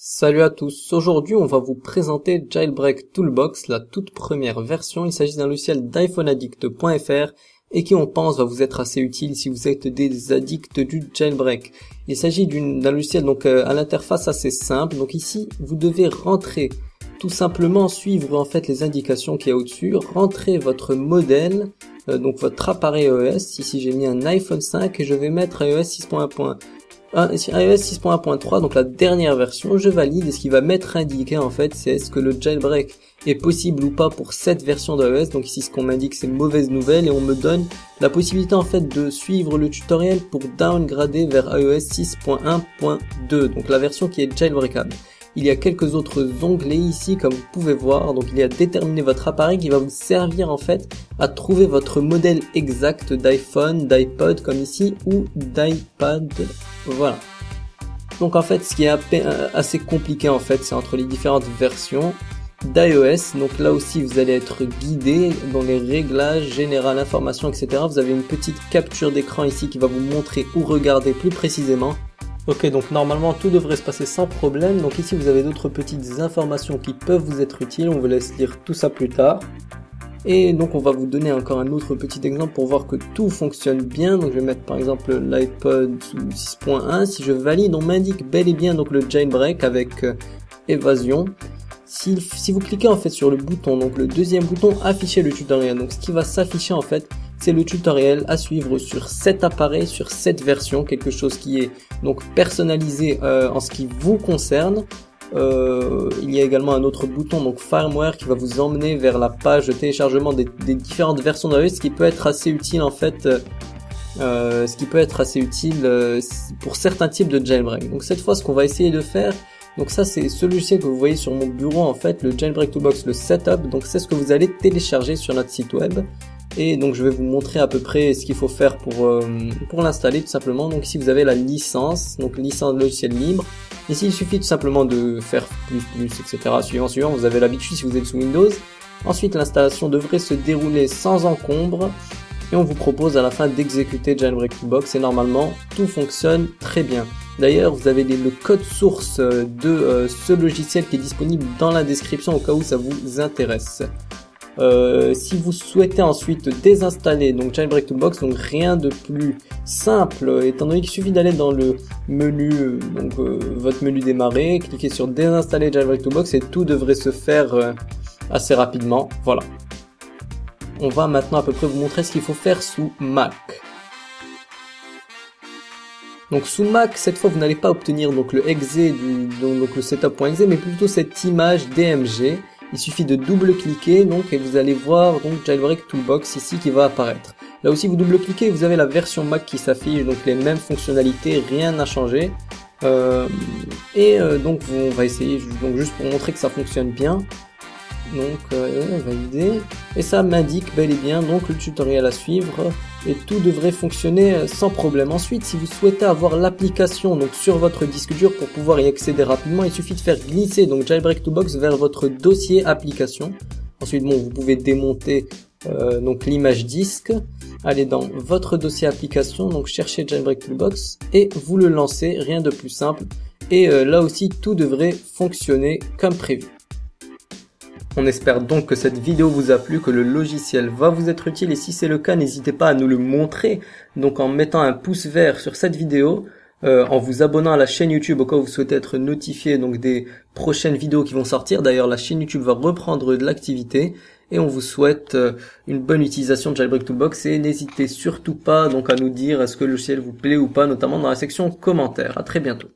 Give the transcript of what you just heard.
Salut à tous, aujourd'hui on va vous présenter Jailbreak Toolbox, la toute première version. Il s'agit d'un logiciel d'iPhoneaddict.fr et qui on pense va vous être assez utile si vous êtes des addicts du jailbreak. Il s'agit d'un logiciel donc à l'interface assez simple. Donc ici vous devez rentrer, tout simplement suivre en fait les indications qu'il y a au-dessus, rentrer votre modèle, donc votre appareil iOS. Ici j'ai mis un iPhone 5 et je vais mettre iOS 6.1. iOS 6.1.3, donc la dernière version, je valide, et ce qui va m'être indiqué en fait, c'est est-ce que le jailbreak est possible ou pas pour cette version d'iOS. Donc ici ce qu'on m'indique c'est mauvaise nouvelle, et on me donne la possibilité en fait de suivre le tutoriel pour downgrader vers iOS 6.1.2, donc la version qui est jailbreakable. Il y a quelques autres onglets ici comme vous pouvez voir. Donc il y a déterminer votre appareil qui va vous servir en fait à trouver votre modèle exact d'iPhone, d'iPod comme ici, ou d'iPad. Voilà. Donc en fait ce qui est assez compliqué en fait, c'est entre les différentes versions d'iOS. Donc là aussi vous allez être guidé dans les réglages, général, informations, etc. Vous avez une petite capture d'écran ici qui va vous montrer où regarder plus précisément. Ok, donc normalement tout devrait se passer sans problème. Donc ici vous avez d'autres petites informations qui peuvent vous être utiles. On vous laisse lire tout ça plus tard. Et donc on va vous donner encore un autre petit exemple pour voir que tout fonctionne bien. Donc je vais mettre par exemple l'iPod 6.1. Si je valide, on m'indique bel et bien donc le jailbreak avec évasion. Si vous cliquez en fait sur le bouton, donc le deuxième bouton, afficher le tutoriel. Donc ce qui va s'afficher en fait, c'est le tutoriel à suivre sur cet appareil, sur cette version, quelque chose qui est donc personnalisé en ce qui vous concerne. Il y a également un autre bouton, donc firmware, qui va vous emmener vers la page de téléchargement des différentes versions d'iOS, ce qui peut être assez utile en fait, pour certains types de jailbreak. Donc cette fois, ce qu'on va essayer de faire, donc ça c'est ce logiciel que vous voyez sur mon bureau en fait, le Jailbreak Toolbox, le setup. Donc c'est ce que vous allez télécharger sur notre site web. Et donc je vais vous montrer à peu près ce qu'il faut faire pour l'installer tout simplement. Donc ici vous avez la licence, donc licence logiciel libre. Ici il suffit tout simplement de faire plus, etc. Suivant, vous avez l'habitude si vous êtes sous Windows. Ensuite l'installation devrait se dérouler sans encombre. Et on vous propose à la fin d'exécuter Jailbreak Toolbox et normalement tout fonctionne très bien. D'ailleurs vous avez le code source de ce logiciel qui est disponible dans la description au cas où ça vous intéresse. Si vous souhaitez ensuite désinstaller donc Jailbreak Toolbox, donc rien de plus simple étant donné qu'il suffit d'aller dans le menu, votre menu démarrer, cliquer sur désinstaller Jailbreak Toolbox et tout devrait se faire assez rapidement. Voilà. On va maintenant à peu près vous montrer ce qu'il faut faire sous Mac. Donc sous Mac, cette fois vous n'allez pas obtenir donc le exe donc le setup.exe, mais plutôt cette image DMG. Il suffit de double-cliquer donc et vous allez voir donc Jailbreak Toolbox ici qui va apparaître. Là aussi vous double-cliquez, vous avez la version Mac qui s'affiche, donc les mêmes fonctionnalités, rien n'a changé. Donc on va essayer donc juste pour montrer que ça fonctionne bien. Donc valider, et ça m'indique bel et bien donc le tutoriel à suivre et tout devrait fonctionner sans problème. Ensuite si vous souhaitez avoir l'application donc sur votre disque dur pour pouvoir y accéder rapidement, il suffit de faire glisser donc Jailbreak Toolbox vers votre dossier application. Ensuite vous pouvez démonter donc l'image disque, aller dans votre dossier application, donc chercher Jailbreak Toolbox et vous le lancez, rien de plus simple. Et là aussi tout devrait fonctionner comme prévu. On espère donc que cette vidéo vous a plu, que le logiciel va vous être utile, et si c'est le cas, n'hésitez pas à nous le montrer, donc en mettant un pouce vert sur cette vidéo, en vous abonnant à la chaîne YouTube au cas où vous souhaitez être notifié donc des prochaines vidéos qui vont sortir. D'ailleurs la chaîne YouTube va reprendre de l'activité, et on vous souhaite une bonne utilisation de Jailbreak Toolbox, et n'hésitez surtout pas donc à nous dire est-ce que le logiciel vous plaît ou pas, notamment dans la section commentaires. À très bientôt.